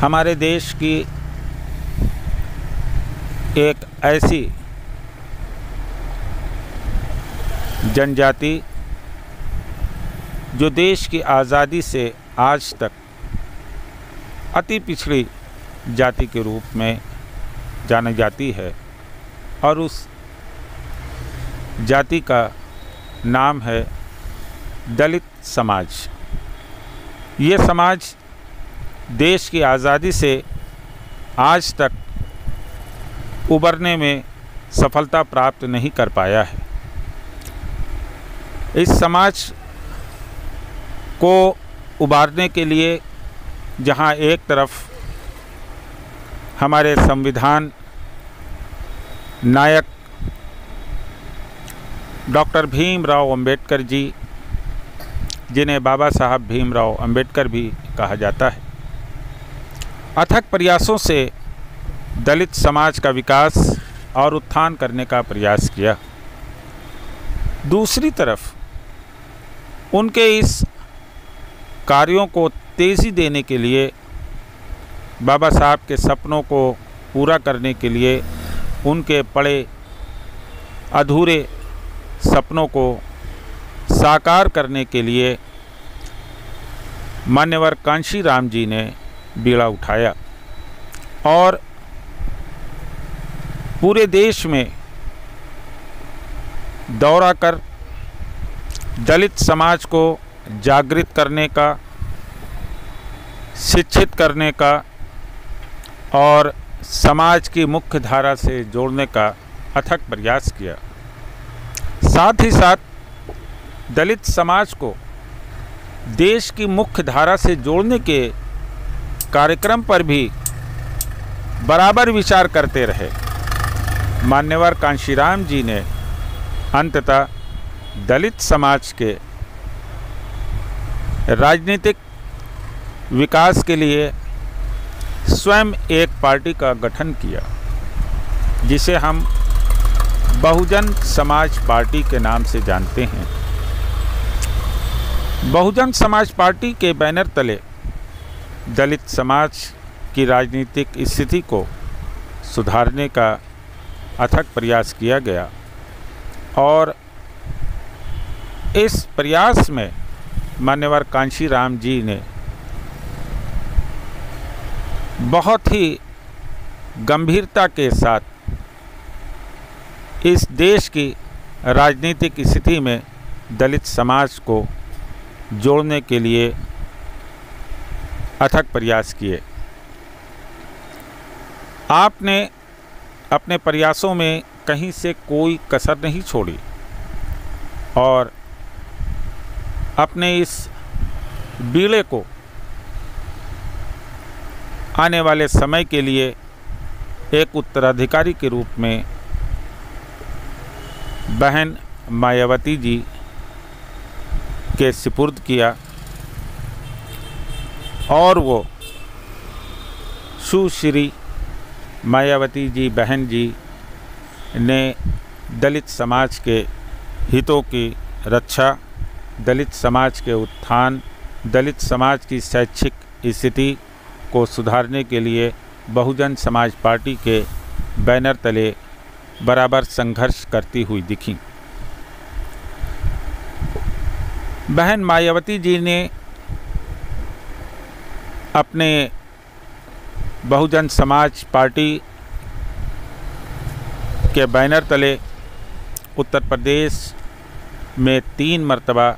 हमारे देश की एक ऐसी जनजाति जो देश की आज़ादी से आज तक अति पिछड़ी जाति के रूप में जानी जाती है और उस जाति का नाम है दलित समाज। ये समाज देश की आज़ादी से आज तक उबरने में सफलता प्राप्त नहीं कर पाया है। इस समाज को उबारने के लिए जहां एक तरफ हमारे संविधान नायक डॉक्टर भीमराव अंबेडकर जी, जिन्हें बाबा साहब भीमराव अंबेडकर भी कहा जाता है, अथक प्रयासों से दलित समाज का विकास और उत्थान करने का प्रयास किया। दूसरी तरफ उनके इस कार्यों को तेज़ी देने के लिए, बाबा साहब के सपनों को पूरा करने के लिए, उनके पड़े अधूरे सपनों को साकार करने के लिए मान्यवर कांशीराम जी ने बीड़ा उठाया और पूरे देश में दौरा कर दलित समाज को जागृत करने का, शिक्षित करने का और समाज की मुख्य धारा से जोड़ने का अथक प्रयास किया। साथ ही साथ दलित समाज को देश की मुख्य धारा से जोड़ने के कार्यक्रम पर भी बराबर विचार करते रहे। मान्यवर कांशीराम जी ने अंततः दलित समाज के राजनीतिक विकास के लिए स्वयं एक पार्टी का गठन किया, जिसे हम बहुजन समाज पार्टी के नाम से जानते हैं। बहुजन समाज पार्टी के बैनर तले दलित समाज की राजनीतिक स्थिति को सुधारने का अथक प्रयास किया गया और इस प्रयास में मान्यवर कांशीराम जी ने बहुत ही गंभीरता के साथ इस देश की राजनीतिक स्थिति में दलित समाज को जोड़ने के लिए अथक प्रयास किए। आपने अपने प्रयासों में कहीं से कोई कसर नहीं छोड़ी और अपने इस बीड़े को आने वाले समय के लिए एक उत्तराधिकारी के रूप में बहन मायावती जी के सुपुर्द किया और वो सुश्री मायावती जी बहन जी ने दलित समाज के हितों की रक्षा, दलित समाज के उत्थान, दलित समाज की शैक्षिक स्थिति को सुधारने के लिए बहुजन समाज पार्टी के बैनर तले बराबर संघर्ष करती हुई दिखी। बहन मायावती जी ने अपने बहुजन समाज पार्टी के बैनर तले उत्तर प्रदेश में 3 मर्तबा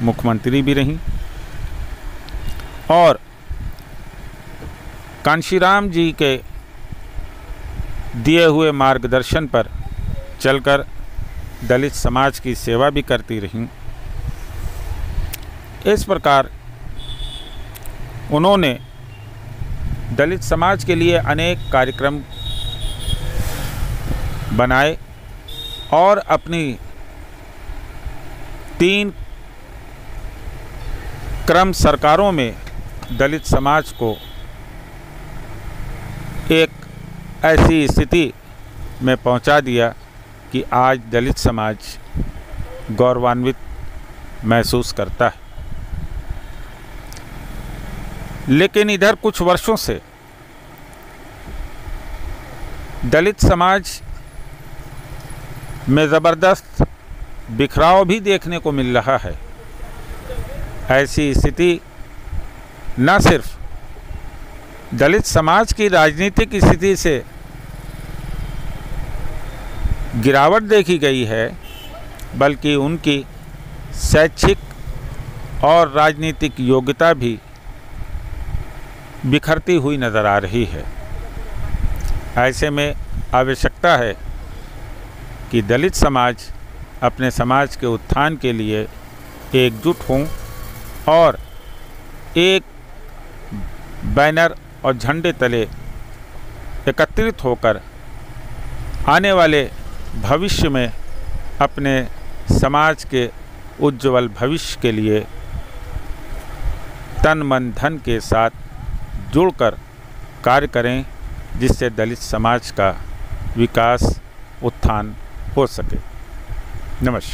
मुख्यमंत्री भी रहीं और कांशीराम जी के दिए हुए मार्गदर्शन पर चलकर दलित समाज की सेवा भी करती रहीं। इस प्रकार उन्होंने दलित समाज के लिए अनेक कार्यक्रम बनाए और अपनी 3 क्रम सरकारों में दलित समाज को एक ऐसी स्थिति में पहुंचा दिया कि आज दलित समाज गौरवान्वित महसूस करता है। लेकिन इधर कुछ वर्षों से दलित समाज में ज़बरदस्त बिखराव भी देखने को मिल रहा है। ऐसी स्थिति न सिर्फ दलित समाज की राजनीतिक स्थिति से गिरावट देखी गई है, बल्कि उनकी शैक्षिक और राजनीतिक योग्यता भी बिखरती हुई नज़र आ रही है। ऐसे में आवश्यकता है कि दलित समाज अपने समाज के उत्थान के लिए एकजुट हों और एक बैनर और झंडे तले एकत्रित होकर आने वाले भविष्य में अपने समाज के उज्ज्वल भविष्य के लिए तन मन धन के साथ जुड़कर कार्य करें, जिससे दलित समाज का विकास उत्थान हो सके। नमस्कार।